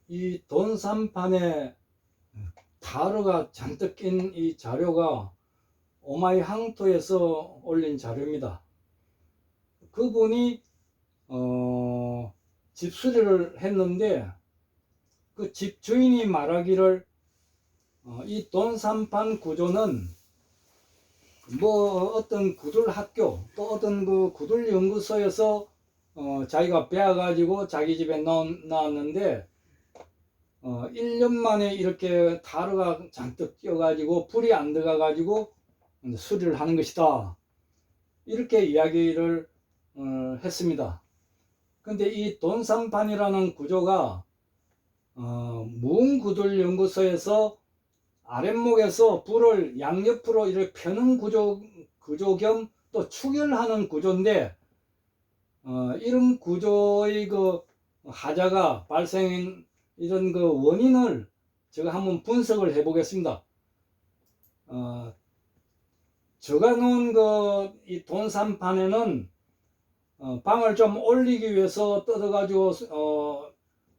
이 돈산판에 타르가 잔뜩 낀 이 자료가 오마이항토에서 올린 자료입니다. 그분이 집 수리를 했는데 그 집 주인이 말하기를 이 돈산판 구조는 뭐 어떤 구들 학교 또 어떤 그 구들 연구소에서 자기가 배워가지고 자기 집에 넣었는데 1년 만에 이렇게 타르가 잔뜩 끼어가지고 불이 안 들어가가지고 수리를 하는 것이다. 이렇게 이야기를 했습니다. 근데 이 돈산판이라는 구조가 무음구들 연구소에서 아랫목에서 불을 양옆으로 이렇게 펴는 구조 겸 또 축열하는 구조인데 이런 구조의 그 하자가 발생한 이런 그 원인을 제가 한번 분석을 해 보겠습니다. 제가 놓은 그 이 돈산판에는 방을 좀 올리기 위해서 뜯어가지고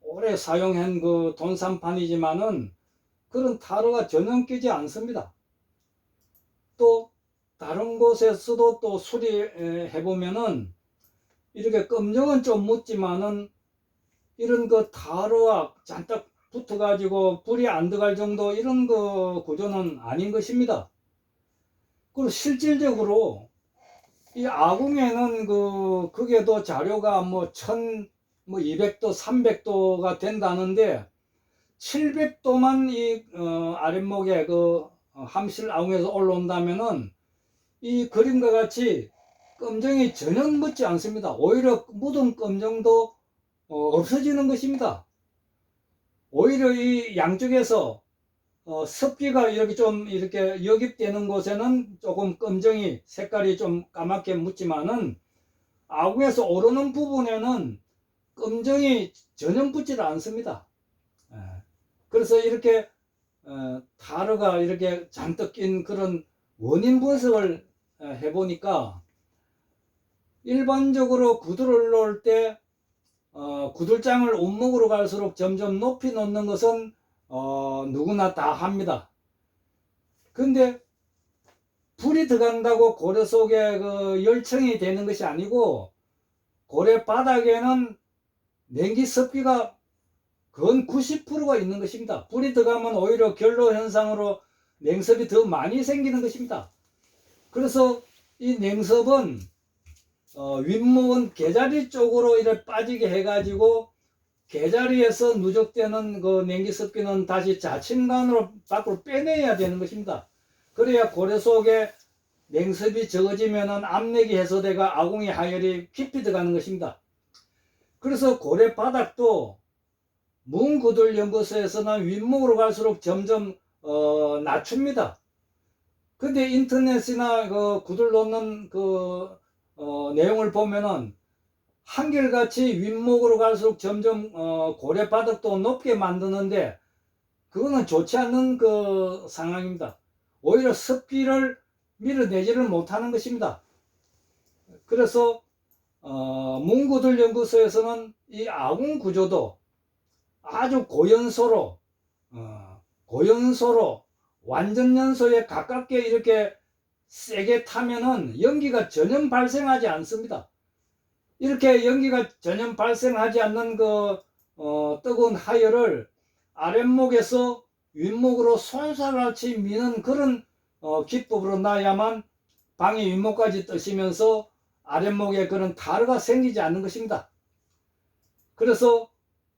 오래 사용한 그 돈산판이지만은 그런 타르가 전혀 끼지 않습니다. 또 다른 곳에서도 또 수리해 보면은 이렇게 검정은 좀 묻지만은 이런 그 타르와 잔뜩 붙어 가지고 불이 안 들어갈 정도 이런 그 구조는 아닌 것입니다. 그리고 실질적으로 이 아궁에는 그게도 자료가 뭐 200도 300도가 된다는데 700도만 이 아랫목에 그 함실 아궁에서 올라온다면은 이 그림과 같이 검정이 전혀 묻지 않습니다. 오히려 묻은 검정도 없어지는 것입니다. 오히려 이 양쪽에서 습기가 이렇게 좀 이렇게 역입되는 곳에는 조금 검정이 색깔이 좀 까맣게 묻지만은 아궁에서 오르는 부분에는 검정이 전혀 붙지 않습니다. 그래서 이렇게 타르가 이렇게 잔뜩 낀 그런 원인 분석을 해보니까 일반적으로 구두를 놓을 때 구들장을 온목으로 갈수록 점점 높이 놓는 것은 누구나 다 합니다. 근데 불이 들어간다고 고래 속에 그 열청이 되는 것이 아니고 고래 바닥에는 냉기 습기가 건 90%가 있는 것입니다. 불이 들어가면 오히려 결로 현상으로 냉섭이 더 많이 생기는 것입니다. 그래서 이 냉섭은 윗목은 개자리 쪽으로 이렇게 빠지게 해가지고 개자리에서 누적되는 그 냉기 습기는 다시 자침관으로 밖으로 빼내야 되는 것입니다. 그래야 고래 속에 냉습이 적어지면은 압력이 해소돼가 아궁이 하열이 깊이 들어가는 것입니다. 그래서 고래 바닥도 문구들 연구소에서는 윗목으로 갈수록 점점 낮춥니다. 근데 인터넷이나 그 구들 놓는 내용을 보면은 한결같이 윗목으로 갈수록 점점 고래 바닥도 높게 만드는데 그거는 좋지 않는 그 상황입니다. 오히려 습기를 밀어내지를 못하는 것입니다. 그래서 문구들 연구소에서는 이 아궁 구조도 아주 고연소로 완전연소에 가깝게 이렇게 세게 타면은 연기가 전혀 발생하지 않습니다. 이렇게 연기가 전혀 발생하지 않는 뜨거운 하열을 아랫목에서 윗목으로 손살같이 미는 그런 기법으로 놔야만 방의 윗목까지 뜨시면서 아랫목에 그런 타르가 생기지 않는 것입니다. 그래서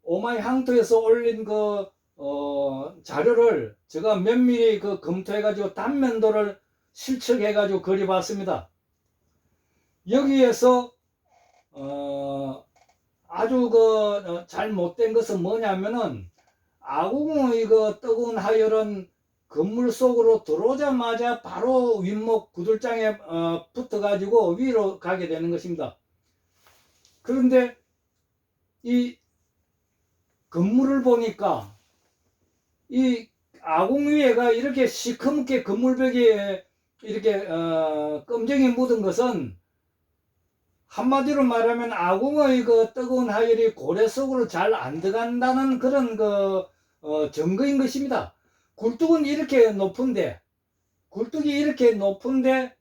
오마이항토에서 올린 자료를 제가 면밀히 검토해가지고 단면도를 실측해가지고 그려봤습니다. 여기에서 아주 잘못된 것은 뭐냐면은 아궁의 뜨거운 하열은 건물 속으로 들어오자마자 바로 윗목 구들장에 붙어가지고 위로 가게 되는 것입니다. 그런데 이 건물을 보니까 이 아궁 위에가 이렇게 시커멓게 건물벽에 이렇게 검정이 묻은 것은 한마디로 말하면 아궁의 그 뜨거운 하열이 고래 속으로 잘 안 들어간다는 그런 증거인 것입니다. 굴뚝은 이렇게 높은데, 굴뚝이 이렇게 높은데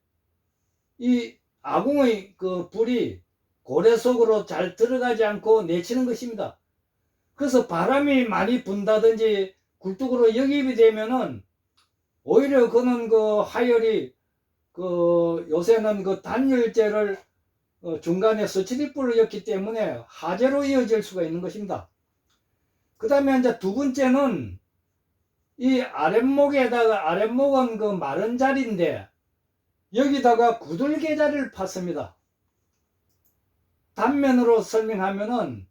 이 아궁의 그 불이 고래 속으로 잘 들어가지 않고 내치는 것입니다. 그래서 바람이 많이 분다든지 굴뚝으로 역입이 되면은 오히려 그는 그 하열이 요새는 그 단열재를 중간에 스치릿불을 였기 때문에 화재로 이어질 수가 있는 것입니다. 그 다음에 이제 두 번째는 이 아랫목은 그 마른 자리인데 여기다가 구들계자리를 팠습니다. 단면으로 설명하면은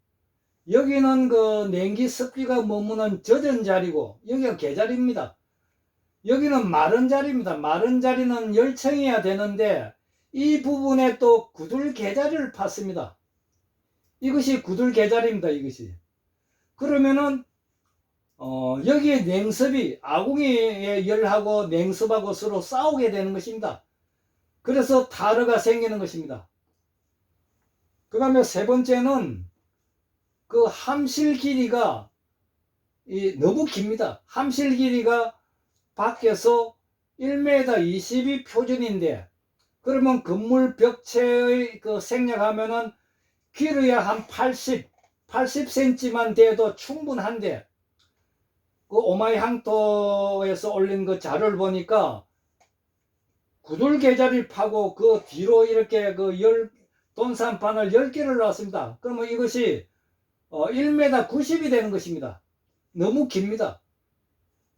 여기는 그 냉기 습기가 머무는 젖은 자리고 여기가 계자리입니다. 여기는 마른 자리입니다. 마른 자리는 열청해야 되는데 이 부분에 또 구들계자리를 팠습니다. 이것이 구들계자리입니다. 이것이. 그러면은 여기에 냉습이 아궁이의 열하고 냉습하고 서로 싸우게 되는 것입니다. 그래서 타르가 생기는 것입니다. 그 다음에 세 번째는 그 함실 길이가 너무 깁니다. 함실 길이가 밖에서 1m 20이 표준인데 그러면 건물 벽체의 그 생략하면은 길이야 한 80cm만 돼도 충분한데 그 오마이항토에서 올린 그 자료를 보니까 구들계자리를 파고 그 뒤로 이렇게 돈산판을 10개를 놨습니다. 그러면 이것이 1m 90이 되는 것입니다. 너무 깁니다.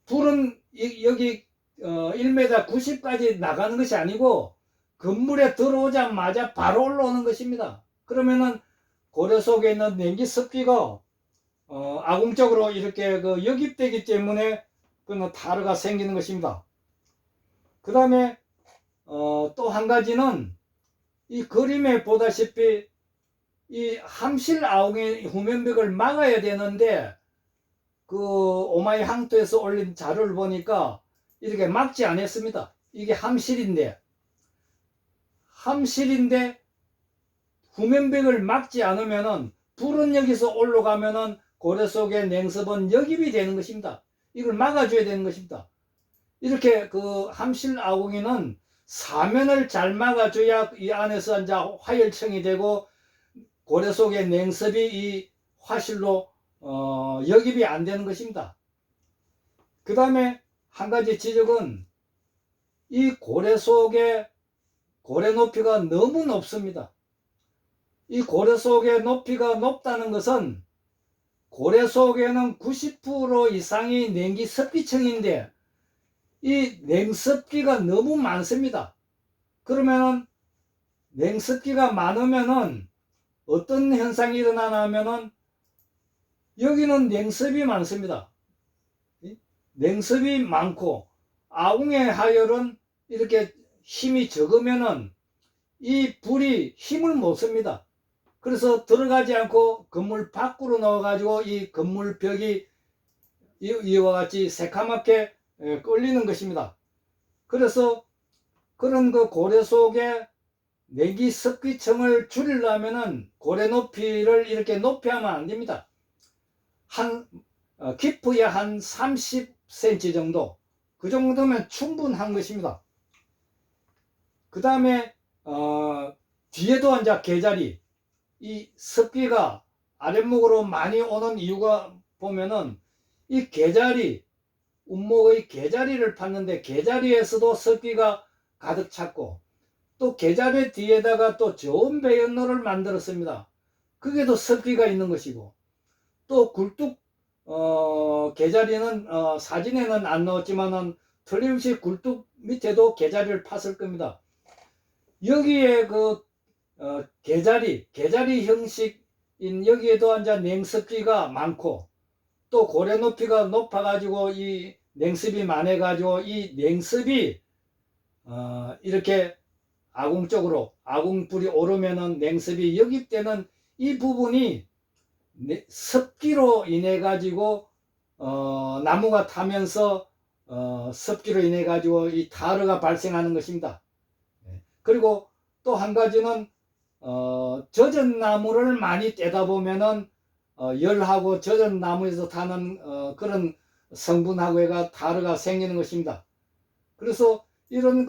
불은 여기 1m 90까지 나가는 것이 아니고 건물에 들어오자마자 바로 올라오는 것입니다. 그러면은 고려 속에 있는 냉기 습기가 아궁적으로 이렇게 역입되기 때문에 그는 타르가 생기는 것입니다. 그 다음에 또 한 가지는 이 그림에 보다시피 이 함실 아궁의 후면벽을 막아야 되는데 그 오마이 항토에서 올린 자료를 보니까 이렇게 막지 않았습니다. 이게 함실인데 후면벽을 막지 않으면은 불은 여기서 올라가면은 고래 속의 냉습은 역입이 되는 것입니다. 이걸 막아줘야 되는 것입니다. 이렇게 그 함실 아궁이는 사면을 잘 막아줘야 이 안에서 이제 화열청이 되고 고래 속의 냉습이 이 화실로 역입이 안 되는 것입니다. 그 다음에 한 가지 지적은 이 고래 속의 고래 높이가 너무 높습니다. 이 고래 속의 높이가 높다는 것은 고래 속에는 90% 이상이 냉기 습기층인데 이 냉습기가 너무 많습니다. 그러면은 냉습기가 많으면은 어떤 현상이 일어나냐면은 여기는 냉습이 많습니다. 냉습이 많고 아궁의 하열은 이렇게 힘이 적으면은 이 불이 힘을 못 씁니다. 그래서 들어가지 않고 건물 밖으로 나와 가지고 이 건물 벽이 이와 같이 새카맣게 끌리는 것입니다. 그래서 그런 그 고래 속에 내기 습기층을 줄이려면은 고래 높이를 이렇게 높이 하면 안 됩니다. 깊이야 한 30cm 정도. 그 정도면 충분한 것입니다. 그 다음에 뒤에도 이제 계자리, 이 습기가 아랫목으로 많이 오는 이유가 보면은 이 계자리, 운목의 계자리를 팠는데 계자리에서도 습기가 가득 찼고 또 계자리 뒤에다가 또 저온 배연로를 만들었습니다. 그게도 습기가 있는 것이고 또 굴뚝 계자리는 사진에는 안 나왔지만은 틀림없이 굴뚝 밑에도 계자리를 팠을 겁니다. 여기에 계자리 형식인 여기에도 이제 냉습기가 많고 또 고래 높이가 높아 가지고 이 냉습이 많아 가지고 이 냉습이 이렇게 아궁 불이 오르면은 냉습이 역입되는 이 부분이 습기로 인해 가지고 나무가 타면서 습기로 인해 가지고 이 타르가 발생하는 것입니다. 그리고 또 한 가지는 젖은 나무를 많이 떼다 보면은 열하고 젖은 나무에서 타는 그런 성분하고 해가 다르가 생기는 것입니다. 그래서 이런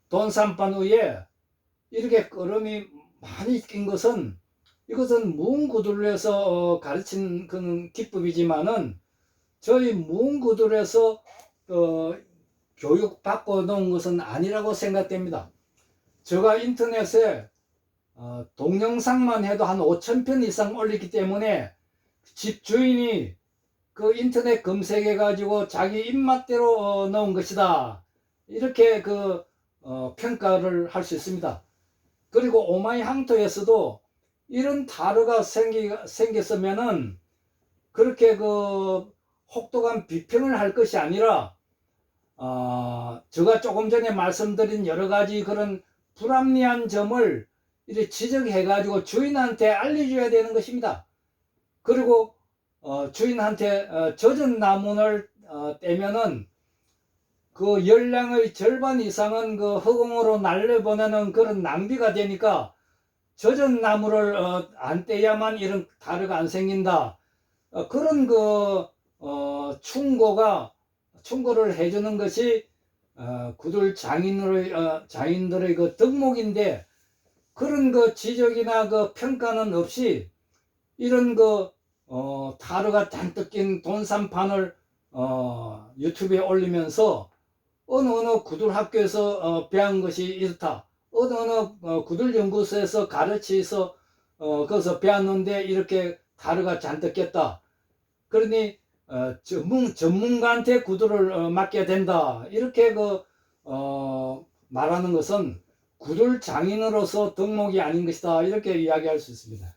돈산판 위에 이렇게 끄름이 많이 낀 것은 이것은 무궁구들에서 가르친 그런 기법이지만은 저희 무궁구들에서 교육받고 놓은 것은 아니라고 생각됩니다. 제가 인터넷에 동영상만 해도 한 5,000편 이상 올렸기 때문에 집 주인이 그 인터넷 검색해 가지고 자기 입맛대로 넣은 것이다, 이렇게 평가를 할 수 있습니다. 그리고 오마이항토에서도 이런 타르가 생겼으면은 그렇게 혹독한 비평을 할 것이 아니라 제가 조금 전에 말씀드린 여러 가지 그런 불합리한 점을 이렇게 지적해 가지고 주인한테 알려줘야 되는 것입니다. 그리고 주인한테 젖은 나무를 떼면은 그 열량의 절반 이상은 허공으로 날려보내는 그런 낭비가 되니까 젖은 나무를 안 떼야만 이런 타르가 안 생긴다, 그런 충고를 해주는 것이 구들 장인들의 덕목인데, 그런 지적이나 평가는 없이 이런 타르가 잔뜩 낀 돈산판을 유튜브에 올리면서 어느 구들 학교에서 배운 것이 이렇다, 어느 구들 연구소에서 가르치서 거기서 배웠는데 이렇게 타르가 잔뜩 꼈다, 그러니 전문가한테 구두를 맡겨야 된다, 이렇게 말하는 것은 구들 장인으로서 덕목이 아닌 것이다, 이렇게 이야기할 수 있습니다.